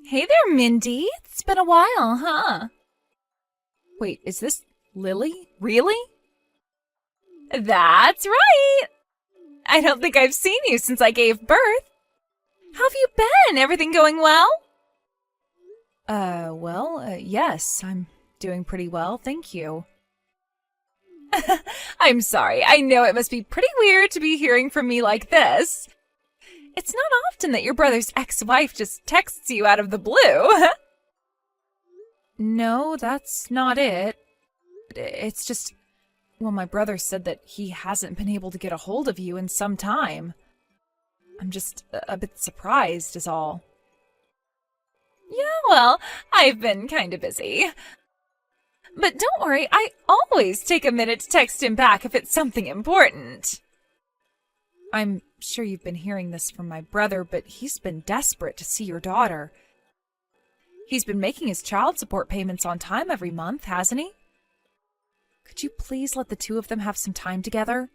Hey there, Mindy. It's been a while, huh? Wait, is this Lily? Really? That's right! I don't think I've seen you since I gave birth. How have you been? Everything going well? Yes, I'm doing pretty well, thank you. I'm sorry. I know it must be pretty weird to be hearing from me like this. It's not often that your brother's ex-wife just texts you out of the blue. No, that's not it. It's just, well, my brother said that he hasn't been able to get a hold of you in some time. I'm just a bit surprised is all. Yeah, well, I've been kind of busy. But don't worry, I always take a minute to text him back if it's something important. I'm sure you've been hearing this from my brother, but he's been desperate to see your daughter. He's been making his child support payments on time every month, hasn't he? Could you please let the two of them have some time together?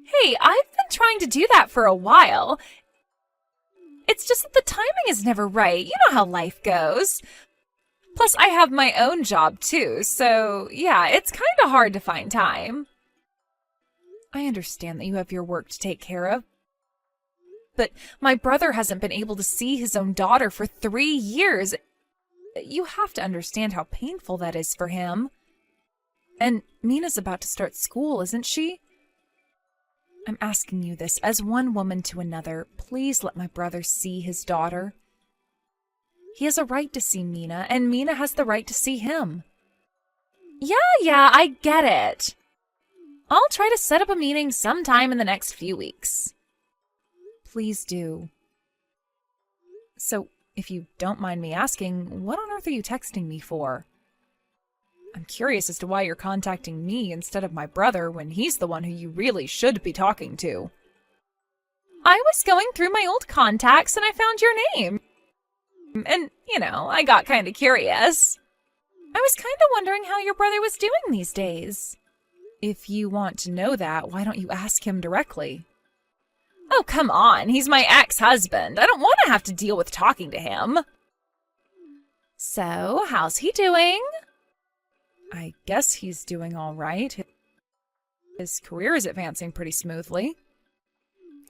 Hey, I've been trying to do that for a while. It's just that the timing is never right. You know how life goes. Plus, I have my own job too, so yeah, it's kind of hard to find time. I understand that you have your work to take care of, but my brother hasn't been able to see his own daughter for 3 years. You have to understand how painful that is for him. And Mina's about to start school, isn't she? I'm asking you this as one woman to another. Please let my brother see his daughter. He has a right to see Mina, and Mina has the right to see him. Yeah, I get it. I'll try to set up a meeting sometime in the next few weeks. Please do. So, if you don't mind me asking, what on earth are you texting me for? I'm curious as to why you're contacting me instead of my brother when he's the one who you really should be talking to. I was going through my old contacts and I found your name. And, I got kind of curious. I was kind of wondering how your brother was doing these days. If you want to know that, why don't you ask him directly? Oh, come on. He's my ex-husband. I don't want to have to deal with talking to him. So, how's he doing? I guess he's doing all right. His career is advancing pretty smoothly.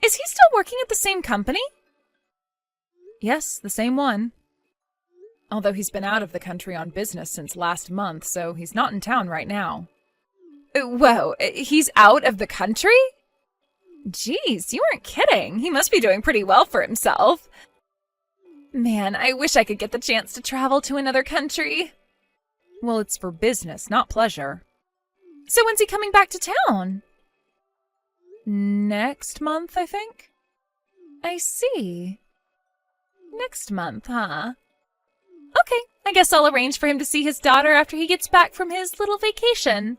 Is he still working at the same company? Yes, the same one. Although he's been out of the country on business since last month, so he's not in town right now. Whoa, he's out of the country? Jeez, you weren't kidding. He must be doing pretty well for himself. Man, I wish I could get the chance to travel to another country. Well, it's for business, not pleasure. So when's he coming back to town? Next month, I think. I see. Next month, huh? Okay, I guess I'll arrange for him to see his daughter after he gets back from his little vacation.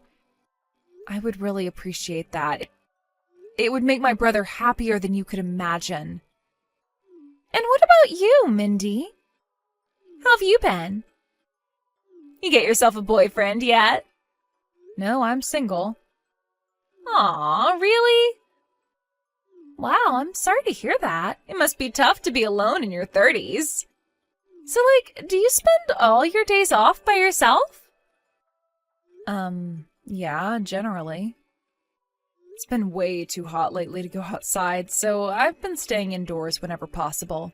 I would really appreciate that. It would make my brother happier than you could imagine. And what about you, Mindy? How have you been? You get yourself a boyfriend yet? No, I'm single. Aw, really? Wow, I'm sorry to hear that. It must be tough to be alone in your 30s. So, do you spend all your days off by yourself? Yeah, generally. It's been way too hot lately to go outside, so I've been staying indoors whenever possible.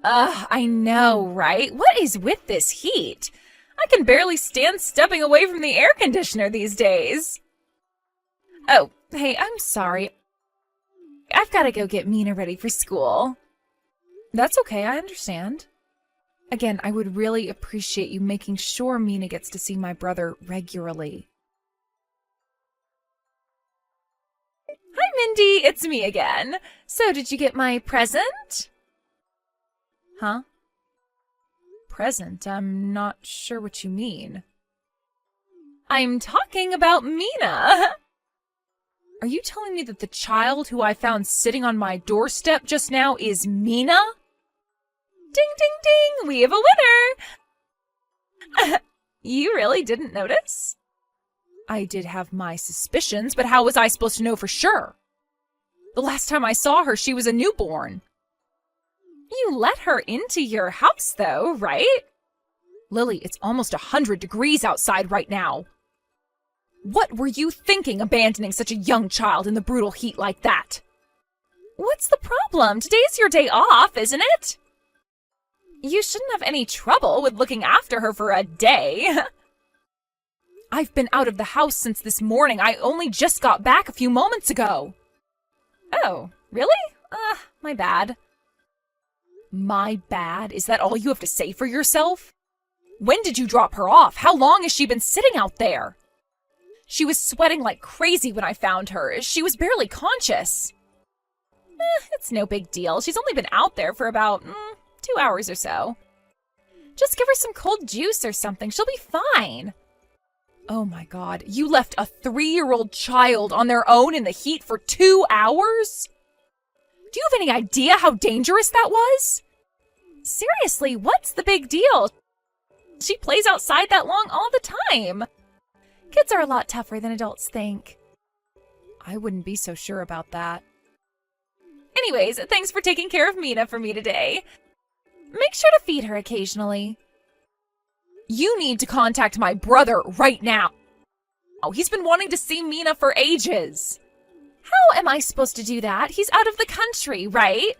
Ugh, I know, right? What is with this heat? I can barely stand stepping away from the air conditioner these days. Oh, hey, I'm sorry. I've got to go get Mina ready for school. That's okay, I understand. Again, I would really appreciate you making sure Mina gets to see my brother regularly. Hi, Mindy, it's me again. So, did you get my present? Huh? Present? I'm not sure what you mean. I'm talking about Mina. Are you telling me that the child who I found sitting on my doorstep just now is Mina? Ding, ding, ding! We have a winner! You really didn't notice? I did have my suspicions, but how was I supposed to know for sure? The last time I saw her, she was a newborn. You let her into your house, though, right? Lily, it's almost 100 degrees outside right now. What were you thinking abandoning such a young child in the brutal heat like that? What's the problem? Today's your day off, isn't it? You shouldn't have any trouble with looking after her for a day. I've been out of the house since this morning. I only just got back a few moments ago. Oh, really? My bad. My bad? Is that all you have to say for yourself? When did you drop her off? How long has she been sitting out there? She was sweating like crazy when I found her. She was barely conscious. It's no big deal. She's only been out there for about 2 hours or so. Just give her some cold juice or something. She'll be fine. Oh my God, you left a 3-year-old child on their own in the heat for 2 hours? Do you have any idea how dangerous that was? Seriously, what's the big deal? She plays outside that long all the time. Kids are a lot tougher than adults think. I wouldn't be so sure about that. Anyways, thanks for taking care of Mina for me today. Make sure to feed her occasionally. You need to contact my brother right now. He's been wanting to see Mina for ages. How am I supposed to do that? He's out of the country, right?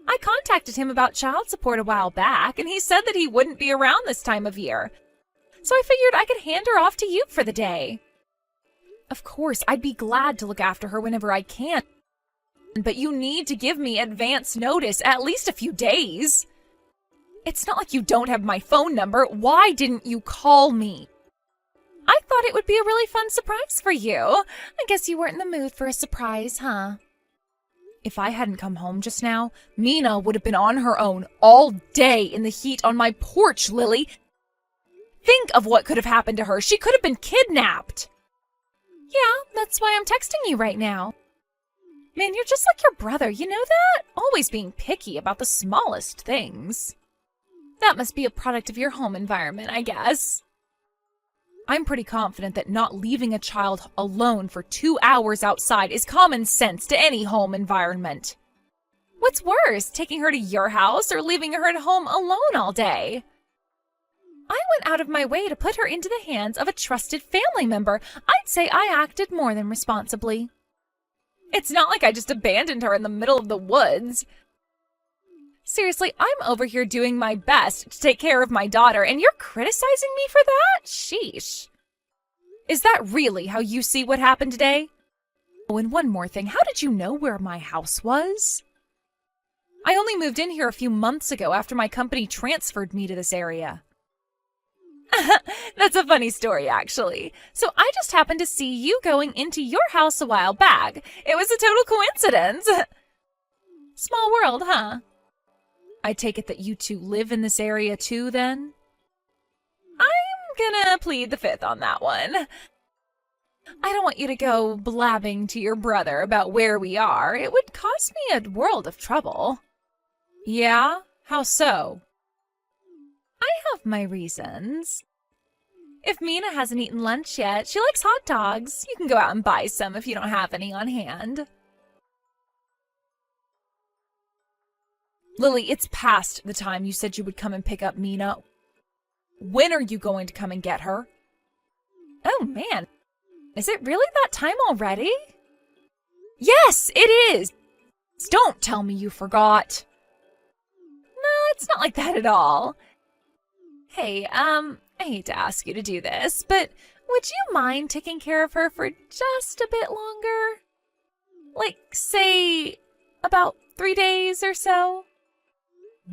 I contacted him about child support a while back, and he said that he wouldn't be around this time of year. So I figured I could hand her off to you for the day. Of course, I'd be glad to look after her whenever I can. But you need to give me advance notice, at least a few days. It's not like you don't have my phone number. Why didn't you call me? I thought it would be a really fun surprise for you. I guess you weren't in the mood for a surprise, huh? If I hadn't come home just now, Mina would have been on her own all day in the heat on my porch, Lily. Think of what could have happened to her. She could have been kidnapped. Yeah, that's why I'm texting you right now. Man, you're just like your brother, you know that? Always being picky about the smallest things. That must be a product of your home environment, I guess. I'm pretty confident that not leaving a child alone for 2 hours outside is common sense to any home environment. What's worse, taking her to your house or leaving her at home alone all day? I went out of my way to put her into the hands of a trusted family member. I'd say I acted more than responsibly. It's not like I just abandoned her in the middle of the woods. Seriously, I'm over here doing my best to take care of my daughter, and you're criticizing me for that? Sheesh. Is that really how you see what happened today? Oh, and one more thing. How did you know where my house was? I only moved in here a few months ago after my company transferred me to this area. That's a funny story, actually. So I just happened to see you going into your house a while back. It was a total coincidence. Small world, huh? I take it that you two live in this area too, then? I'm gonna plead the fifth on that one. I don't want you to go blabbing to your brother about where we are. It would cause me a world of trouble. Yeah? How so? I have my reasons. If Mina hasn't eaten lunch yet, she likes hot dogs. You can go out and buy some if you don't have any on hand. Lily, it's past the time you said you would come and pick up Mina. When are you going to come and get her? Oh, man. Is it really that time already? Yes, it is. Don't tell me you forgot. No, it's not like that at all. Hey, I hate to ask you to do this, but would you mind taking care of her for just a bit longer? Like, say, about 3 days or so?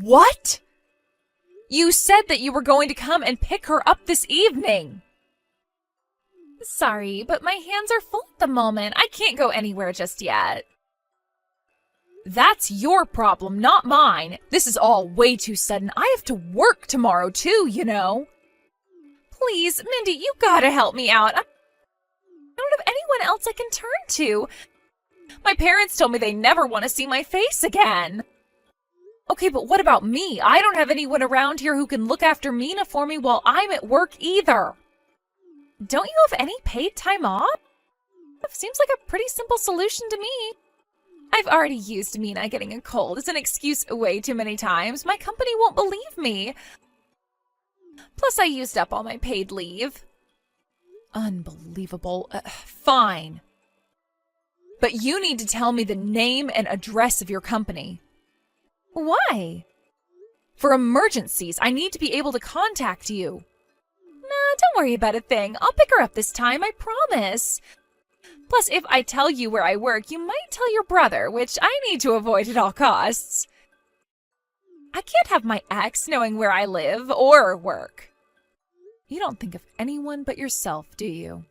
What? You said that you were going to come and pick her up this evening. Sorry, but my hands are full at the moment. I can't go anywhere just yet. That's your problem, not mine. This is all way too sudden. I have to work tomorrow too, you know. Please, Mindy, you gotta help me out. I don't have anyone else I can turn to. My parents told me they never want to see my face again. Okay, but what about me? I don't have anyone around here who can look after Mina for me while I'm at work either. Don't you have any paid time off? Seems like a pretty simple solution to me. I've already used Mina getting a cold as an excuse way too many times. My company won't believe me. Plus, I used up all my paid leave. Unbelievable. Fine. But you need to tell me the name and address of your company. Why? For emergencies, I need to be able to contact you. Nah, don't worry about a thing. I'll pick her up this time, I promise. Plus, if I tell you where I work, you might tell your brother, which I need to avoid at all costs. I can't have my ex knowing where I live or work. You don't think of anyone but yourself, do you?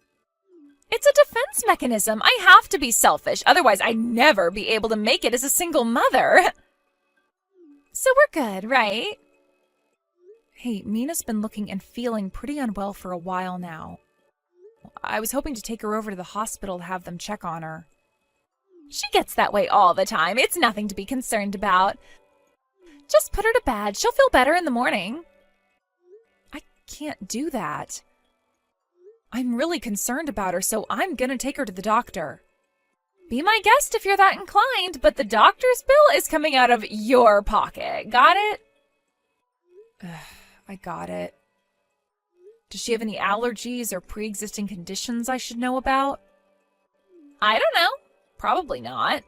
It's a defense mechanism. I have to be selfish, otherwise I'd never be able to make it as a single mother. So we're good, right? Hey, Mina's been looking and feeling pretty unwell for a while now. I was hoping to take her over to the hospital to have them check on her. She gets that way all the time. It's nothing to be concerned about. Just put her to bed. She'll feel better in the morning. I can't do that. I'm really concerned about her, so I'm gonna take her to the doctor. Be my guest if you're that inclined, but the doctor's bill is coming out of your pocket. Got it? I got it. Does she have any allergies or pre-existing conditions I should know about? I don't know. Probably not.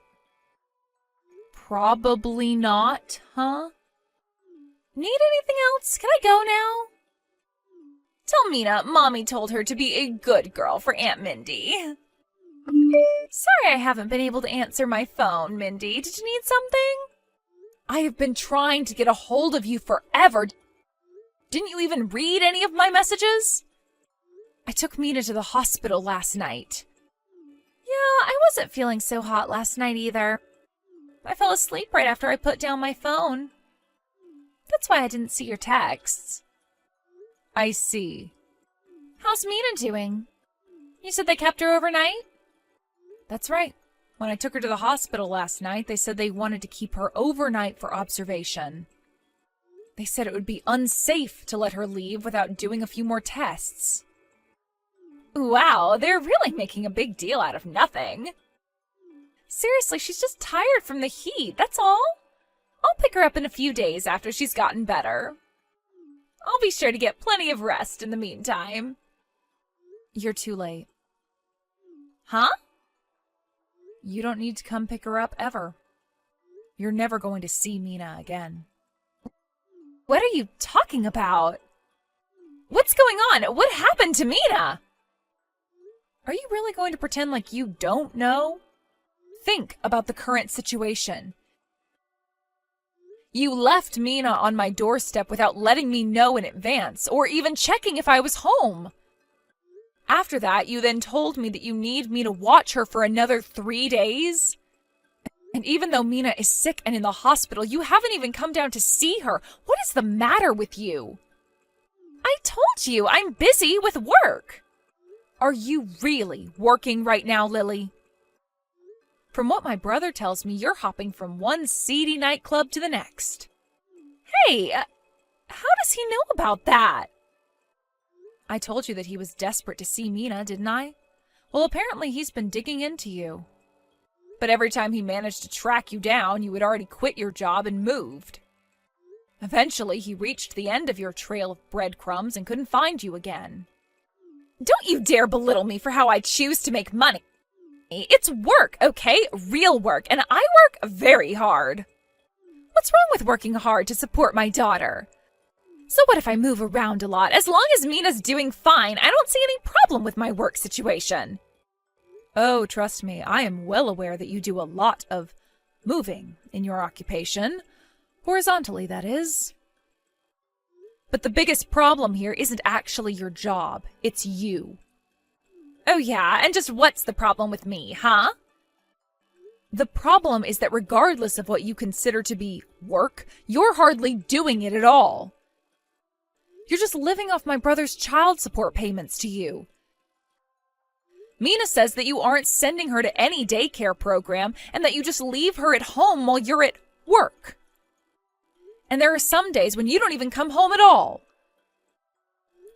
Probably not, huh? Need anything else? Can I go now? Tell Mina Mommy told her to be a good girl for Aunt Mindy. Sorry I haven't been able to answer my phone, Mindy. Did you need something? I have been trying to get a hold of you forever. Didn't you even read any of my messages? I took Mina to the hospital last night. Yeah, I wasn't feeling so hot last night either. I fell asleep right after I put down my phone. That's why I didn't see your texts. I see. How's Mina doing? You said they kept her overnight? That's right. When I took her to the hospital last night, they said they wanted to keep her overnight for observation. They said it would be unsafe to let her leave without doing a few more tests. Wow, they're really making a big deal out of nothing. Seriously, she's just tired from the heat, that's all. I'll pick her up in a few days after she's gotten better. I'll be sure to get plenty of rest in the meantime. You're too late. Huh? You don't need to come pick her up ever. You're never going to see Mina again. What are you talking about? What's going on? What happened to Mina? Are you really going to pretend like you don't know? Think about the current situation. You left Mina on my doorstep without letting me know in advance, or even checking if I was home. After that, you then told me that you need me to watch her for another 3 days. And even though Mina is sick and in the hospital, you haven't even come down to see her. What is the matter with you? I told you, I'm busy with work. Are you really working right now, Lily? From what my brother tells me, you're hopping from one seedy nightclub to the next. Hey, how does he know about that? I told you that he was desperate to see Mina, didn't I? Well, apparently he's been digging into you. But every time he managed to track you down, you had already quit your job and moved. Eventually, he reached the end of your trail of breadcrumbs and couldn't find you again. Don't you dare belittle me for how I choose to make money. It's work, okay? Real work, and I work very hard. What's wrong with working hard to support my daughter? So what if I move around a lot? As long as Mina's doing fine, I don't see any problem with my work situation. Oh, trust me, I am well aware that you do a lot of moving in your occupation. Horizontally, that is. But the biggest problem here isn't actually your job, it's you. Oh yeah, and just what's the problem with me, huh? The problem is that regardless of what you consider to be work, you're hardly doing it at all. You're just living off my brother's child support payments to you. Mina says that you aren't sending her to any daycare program and that you just leave her at home while you're at work. And there are some days when you don't even come home at all.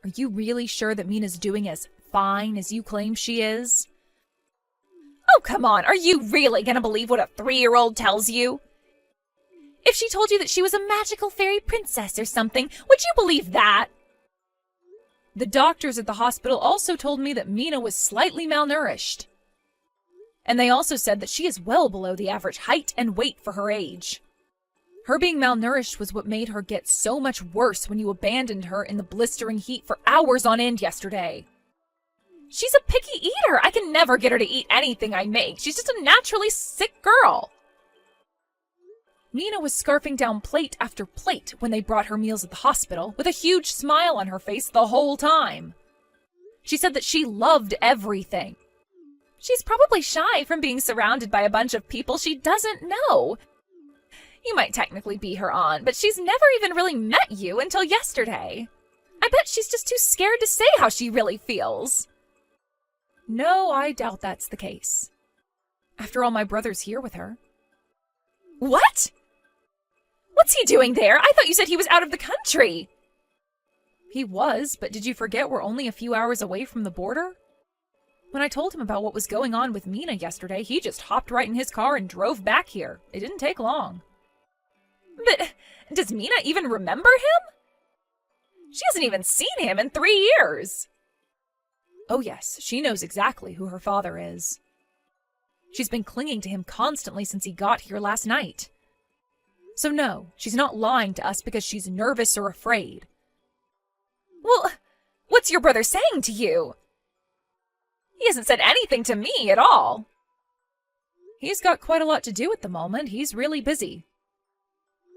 Are you really sure that Mina's doing as fine as you claim she is? Oh, come on, are you really gonna believe what a 3-year-old tells you? If she told you that she was a magical fairy princess or something, would you believe that? The doctors at the hospital also told me that Mina was slightly malnourished. And they also said that she is well below the average height and weight for her age. Her being malnourished was what made her get so much worse when you abandoned her in the blistering heat for hours on end yesterday. She's a picky eater. I can never get her to eat anything I make. She's just a naturally sick girl. Mina was scarfing down plate after plate when they brought her meals at the hospital, with a huge smile on her face the whole time. She said that she loved everything. She's probably shy from being surrounded by a bunch of people she doesn't know. You might technically be her aunt, but she's never even really met you until yesterday. I bet she's just too scared to say how she really feels. No, I doubt that's the case. After all, my brother's here with her. What? What's he doing there? I thought you said he was out of the country. He was, but did you forget we're only a few hours away from the border? When I told him about what was going on with Mina yesterday, he just hopped right in his car and drove back here. It didn't take long. But does Mina even remember him? She hasn't even seen him in 3 years. Oh yes, she knows exactly who her father is. She's been clinging to him constantly since he got here last night. So no, she's not lying to us because she's nervous or afraid. Well, what's your brother saying to you? He hasn't said anything to me at all. He's got quite a lot to do at the moment. He's really busy.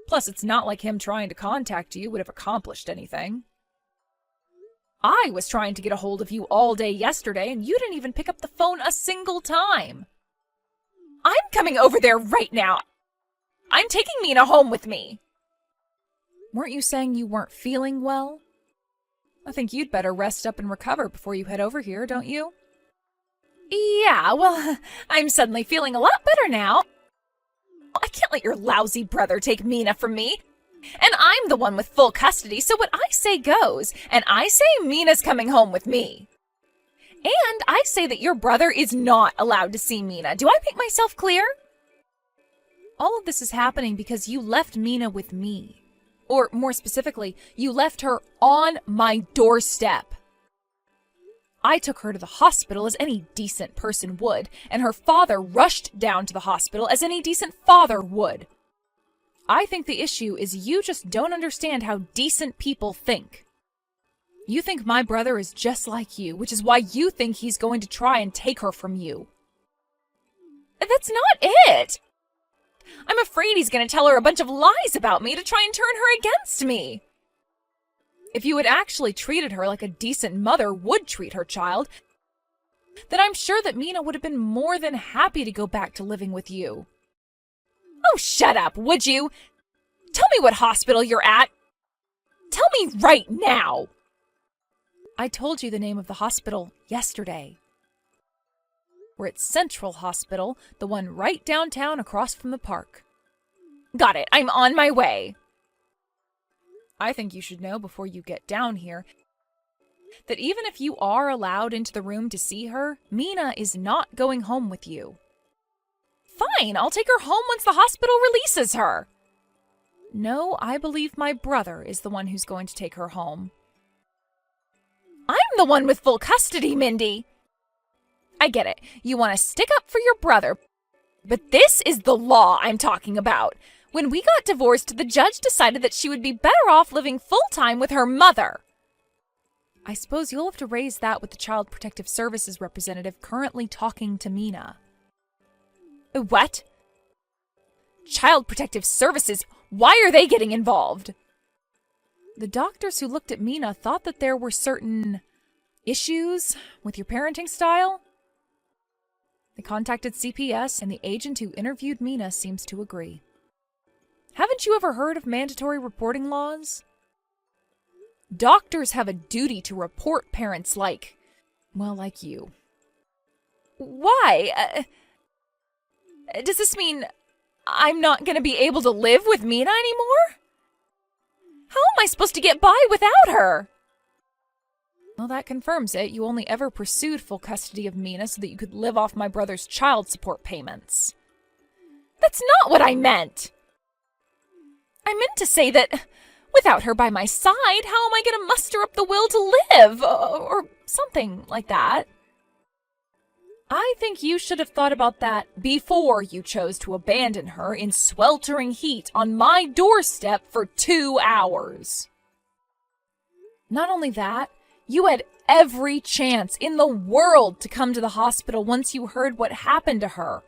Plus, it's not like him trying to contact you would have accomplished anything. I was trying to get a hold of you all day yesterday, and you didn't even pick up the phone a single time. I'm coming over there right now. I'm taking Mina home with me. Weren't you saying you weren't feeling well? I think you'd better rest up and recover before you head over here, don't you? Yeah, well, I'm suddenly feeling a lot better now. I can't let your lousy brother take Mina from me. And I'm the one with full custody, so what I say goes. And I say Mina's coming home with me. And I say that your brother is not allowed to see Mina. Do I make myself clear? All of this is happening because you left Mina with me. Or more specifically, you left her on my doorstep. I took her to the hospital as any decent person would, and her father rushed down to the hospital as any decent father would. I think the issue is you just don't understand how decent people think. You think my brother is just like you, which is why you think he's going to try and take her from you. That's not it! I'm afraid he's going to tell her a bunch of lies about me to try and turn her against me. If you had actually treated her like a decent mother would treat her child, then I'm sure that Mina would have been more than happy to go back to living with you. Oh, shut up, would you? Tell me what hospital you're at. Tell me right now. I told you the name of the hospital yesterday. We're at Central Hospital, the one right downtown across from the park. Got it. I'm on my way. I think you should know before you get down here that even if you are allowed into the room to see her, Mina is not going home with you. Fine, I'll take her home once the hospital releases her. No, I believe my brother is the one who's going to take her home. I'm the one with full custody, Mindy. I get it. You want to stick up for your brother. But this is the law I'm talking about. When we got divorced, the judge decided that she would be better off living full-time with her mother. I suppose you'll have to raise that with the Child Protective Services representative currently talking to Mina. What? Child Protective Services? Why are they getting involved? The doctors who looked at Mina thought that there were certain issues with your parenting style. They contacted CPS, and the agent who interviewed Mina seems to agree. Haven't you ever heard of mandatory reporting laws? Doctors have a duty to report parents like you. Why? Does this mean I'm not going to be able to live with Mina anymore? How am I supposed to get by without her? Well, that confirms it. You only ever pursued full custody of Mina so that you could live off my brother's child support payments. That's not what I meant! I meant to say that without her by my side, how am I going to muster up the will to live? Or something like that. I think you should have thought about that before you chose to abandon her in sweltering heat on my doorstep for 2 hours. Not only that, you had every chance in the world to come to the hospital once you heard what happened to her.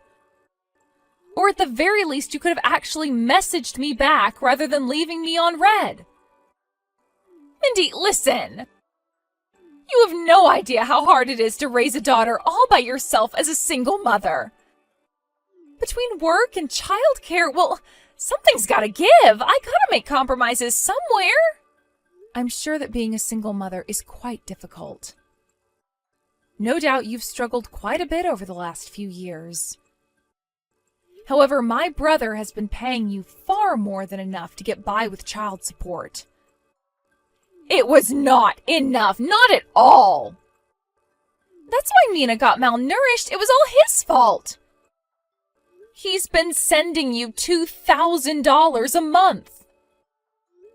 Or at the very least, you could have actually messaged me back rather than leaving me on red. Mindy, listen. You have no idea how hard it is to raise a daughter all by yourself as a single mother. Between work and childcare, well, something's gotta give. I gotta make compromises somewhere. I'm sure that being a single mother is quite difficult. No doubt you've struggled quite a bit over the last few years. However, my brother has been paying you far more than enough to get by with child support. It was not enough, not at all. That's why Mina got malnourished. It was all his fault. He's been sending you $2,000 a month.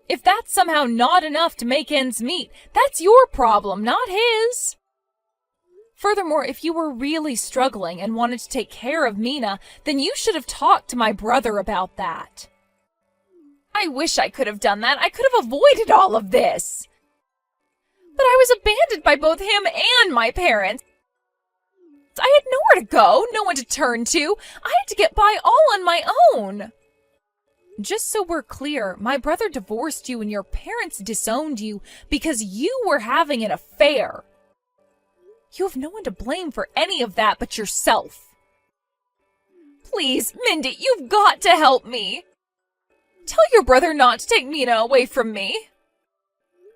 If that's somehow not enough to make ends meet, that's your problem, not his. Furthermore, if you were really struggling and wanted to take care of Mina, then you should have talked to my brother about that. I wish I could have done that. I could have avoided all of this. But I was abandoned by both him and my parents. I had nowhere to go, no one to turn to. I had to get by all on my own. Just so we're clear, my brother divorced you and your parents disowned you because you were having an affair. You have no one to blame for any of that but yourself. Please, Mindy, you've got to help me. Tell your brother not to take Mina away from me.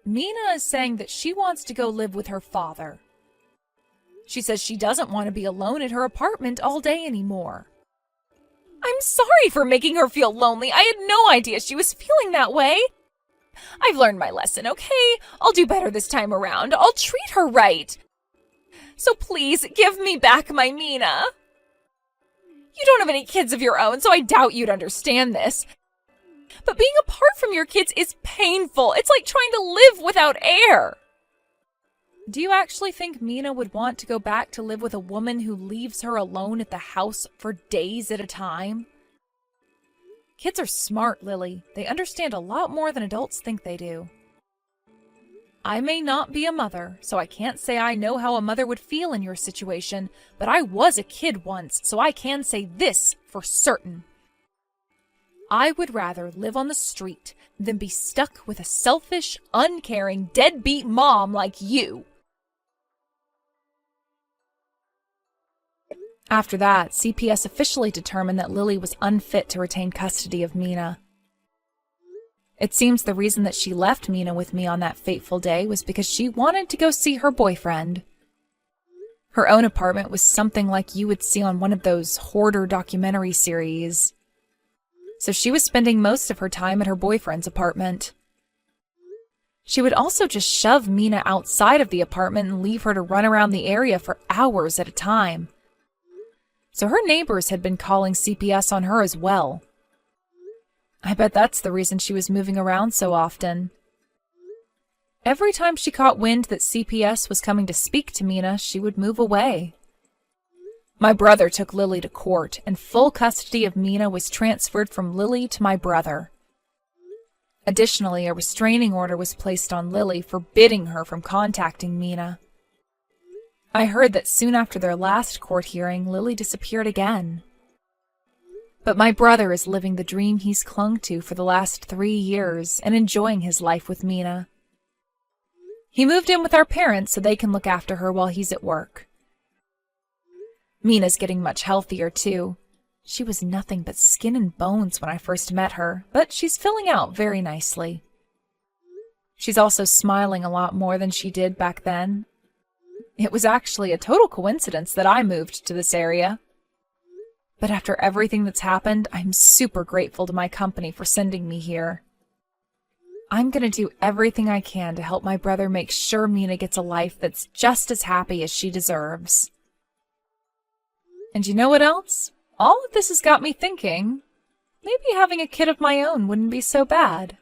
Mina is saying that she wants to go live with her father. She says she doesn't want to be alone at her apartment all day anymore. I'm sorry for making her feel lonely. I had no idea she was feeling that way. I've learned my lesson, okay? I'll do better this time around. I'll treat her right. So please, give me back my Mina. You don't have any kids of your own, so I doubt you'd understand this. But being apart from your kids is painful. It's like trying to live without air. Do you actually think Mina would want to go back to live with a woman who leaves her alone at the house for days at a time? Kids are smart, Lily. They understand a lot more than adults think they do. I may not be a mother, so I can't say I know how a mother would feel in your situation, but I was a kid once, so I can say this for certain. I would rather live on the street than be stuck with a selfish, uncaring, deadbeat mom like you. After that, CPS officially determined that Lily was unfit to retain custody of Mina. It seems the reason that she left Mina with me on that fateful day was because she wanted to go see her boyfriend. Her own apartment was something like you would see on one of those hoarder documentary series. So she was spending most of her time at her boyfriend's apartment. She would also just shove Mina outside of the apartment and leave her to run around the area for hours at a time. So her neighbors had been calling CPS on her as well. I bet that's the reason she was moving around so often. Every time she caught wind that CPS was coming to speak to Mina, she would move away. My brother took Lily to court, and full custody of Mina was transferred from Lily to my brother. Additionally, a restraining order was placed on Lily forbidding her from contacting Mina. I heard that soon after their last court hearing, Lily disappeared again. But my brother is living the dream he's clung to for the last 3 years and enjoying his life with Mina. He moved in with our parents so they can look after her while he's at work. Mina's getting much healthier, too. She was nothing but skin and bones when I first met her, but she's filling out very nicely. She's also smiling a lot more than she did back then. It was actually a total coincidence that I moved to this area. But after everything that's happened, I'm super grateful to my company for sending me here. I'm gonna do everything I can to help my brother make sure Mina gets a life that's just as happy as she deserves. And you know what else? All of this has got me thinking, maybe having a kid of my own wouldn't be so bad.